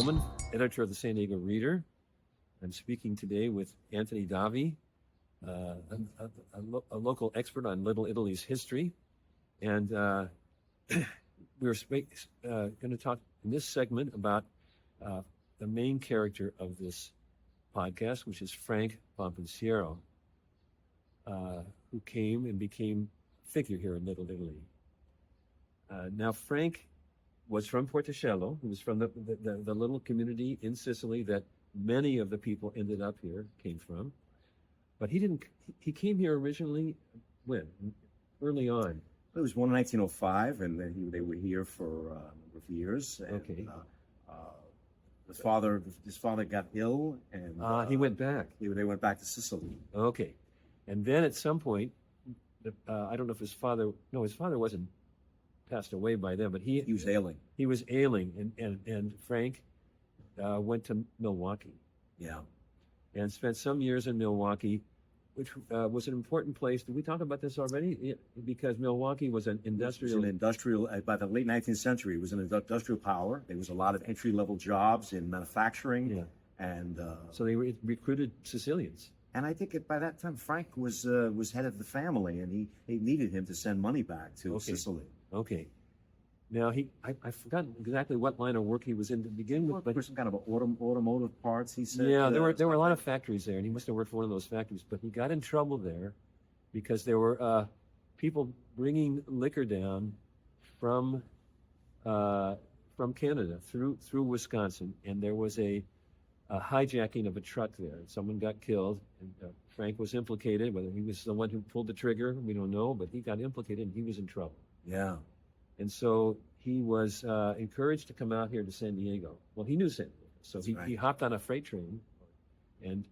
Bowman, editor of the San Diego Reader. I'm speaking today with Anthony Davi, a local expert on Little Italy's history. And we're going to talk in this segment about the main character of this podcast, which is Frank Bompensiero, who came and became a figure here in Little Italy. Now, Frank was from Porticello. He was from the little community in Sicily that many of the people ended up here came from. But he came here originally when? Early on. It was born in 1905, and then they were here for a number of years. And, okay. His father got ill, and he went back. They went back to Sicily. Okay. And then at some point, I don't know if his father wasn't passed away by then, but he was ailing. He was ailing, and Frank went to Milwaukee. Yeah. And spent some years in Milwaukee, which was an important place. Did we talk about this already? Because Milwaukee was an industrial... by the late 19th century, it was an industrial power. There was a lot of entry-level jobs in manufacturing. Yeah. And so they recruited Sicilians. And I think by that time, Frank was head of the family, and he needed him to send money back to Sicily. Okay. Now, I've forgotten exactly what line of work he was in to begin with, but some kind of automotive parts, he said. Yeah, there were a lot of factories there, and he must have worked for one of those factories. But he got in trouble there because there were people bringing liquor down from Canada through Wisconsin, and there was a hijacking of a truck there. Someone got killed, and Frank was implicated. Whether he was the one who pulled the trigger, we don't know, but he got implicated, and he was in trouble. Yeah. And so he was encouraged to come out here to San Diego. Well, he knew San Diego, so he hopped on a freight train and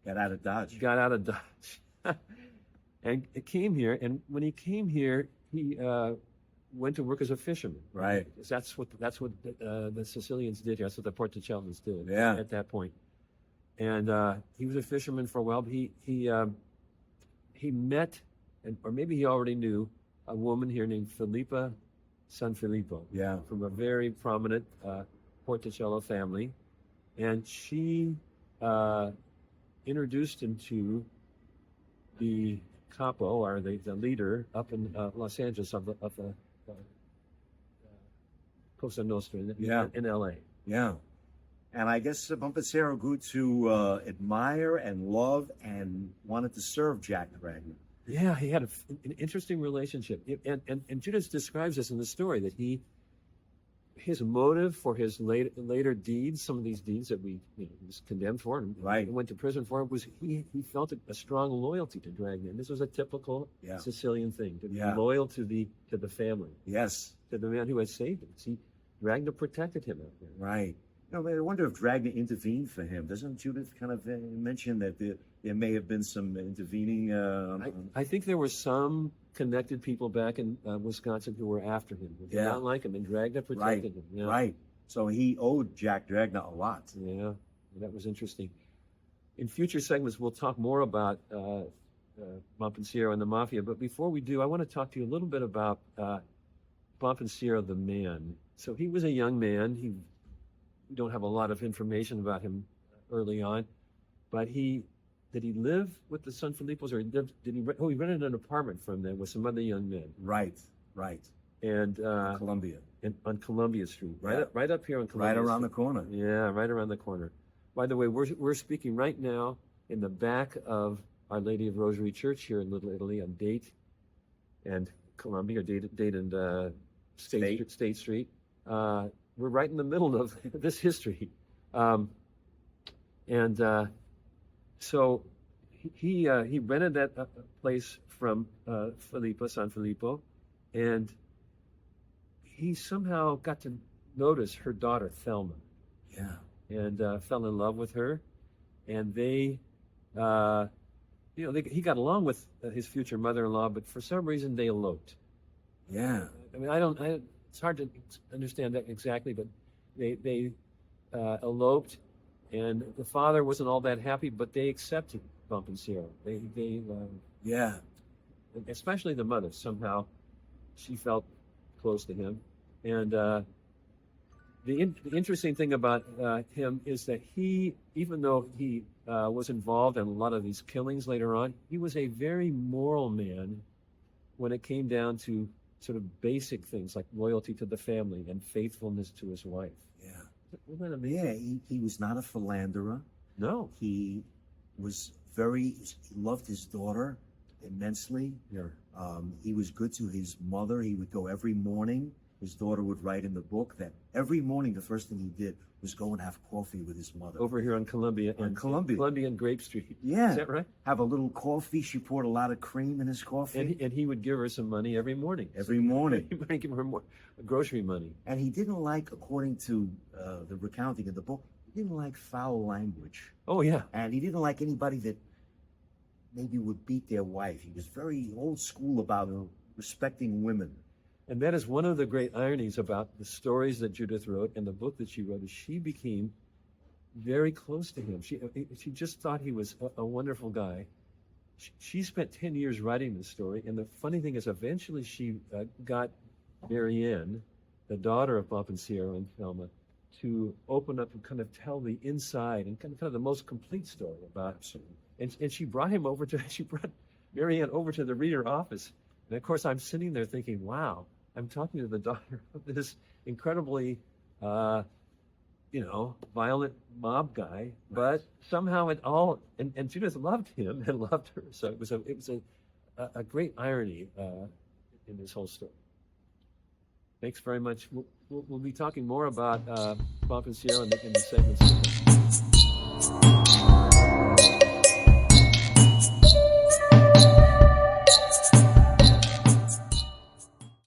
got out of Dodge. And it came here. And when he came here, he went to work as a fisherman. Right. That's what the Sicilians did here. That's what the Porticellans did. Yeah. At that point. And he was a fisherman for a while. But he met, or maybe he already knew, a woman here named Thelma San Filippo, from a very prominent Porticello family, and she introduced him to the capo, or the leader, up in Los Angeles of the Cosa Nostra in L.A. Yeah, and I guess Bompensiero grew to admire and love and wanted to serve Jack Dragna. Yeah, he had an interesting relationship, and Judas describes this in the story that his motive for his later deeds, some of these deeds that he was condemned for and went to prison for, was he felt a strong loyalty to Dragna. And this was a typical Sicilian thing, to be loyal to the family, to the man who had saved him. See, Dragna protected him out there. Right. I wonder if Dragna intervened for him. Doesn't Judith kind of mention that there may have been some intervening? I think there were some connected people back in Wisconsin who were after him. They did not like him, and Dragna protected him. Yeah. Right. So he owed Jack Dragna a lot. Yeah, that was interesting. In future segments, we'll talk more about Bompensiero and the Mafia. But before we do, I want to talk to you a little bit about Bompensiero the man. So he was a young man. We don't have a lot of information about him early on, but did he live with the San Filippos, or he rented an apartment from them with some other young men. Right. And Columbia. On Columbia Street, right up here on Columbia Right around Street. the corner. Yeah, right around the corner. By the way, we're speaking right now in the back of Our Lady of Rosary Church here in Little Italy on Date and Columbia, or Date and State Street. We're right in the middle of this history. So he rented that place from San Filippo, and he somehow got to notice her daughter, Thelma. Yeah. And fell in love with her. And he got along with his future mother-in-law, but for some reason they eloped. Yeah. I mean, it's hard to understand that exactly, but they eloped, and the father wasn't all that happy, but they accepted Bompensiero. Especially the mother. Somehow she felt close to him, and the interesting thing about him is that he, even though he was involved in a lot of these killings later on, he was a very moral man when it came down to sort of basic things like loyalty to the family and faithfulness to his wife. Yeah. Isn't that amazing? Yeah, he was not a philanderer. No. He loved his daughter immensely. Yeah. He was good to his mother. He would go every morning. His daughter would write in the book that every morning the first thing he did was go and have coffee with his mother. Over here on Columbia. Columbia and Grape Street. Yeah. Is that right? Have a little coffee. She poured a lot of cream in his coffee. And he would give her some money every morning. Every morning. He would give her more grocery money. And he didn't like, according to the recounting of the book, he didn't like foul language. Oh, yeah. And he didn't like anybody that maybe would beat their wife. He was very old school about respecting women. And that is one of the great ironies about the stories that Judith wrote and the book that she wrote, is she became very close to him. She just thought he was a wonderful guy. She spent 10 years writing this story, and the funny thing is eventually she got Marianne, the daughter of Bompensiero and Thelma, to open up and kind of tell the inside and kind of the most complete story about him. And she brought Marianne over to the reader office. And of course I'm sitting there thinking, wow, I'm talking to the daughter of this incredibly, violent mob guy, but somehow it all, and Judith loved him and loved her. So it was a great irony in this whole story. Thanks very much. We'll be talking more about Bompensiero in the segments.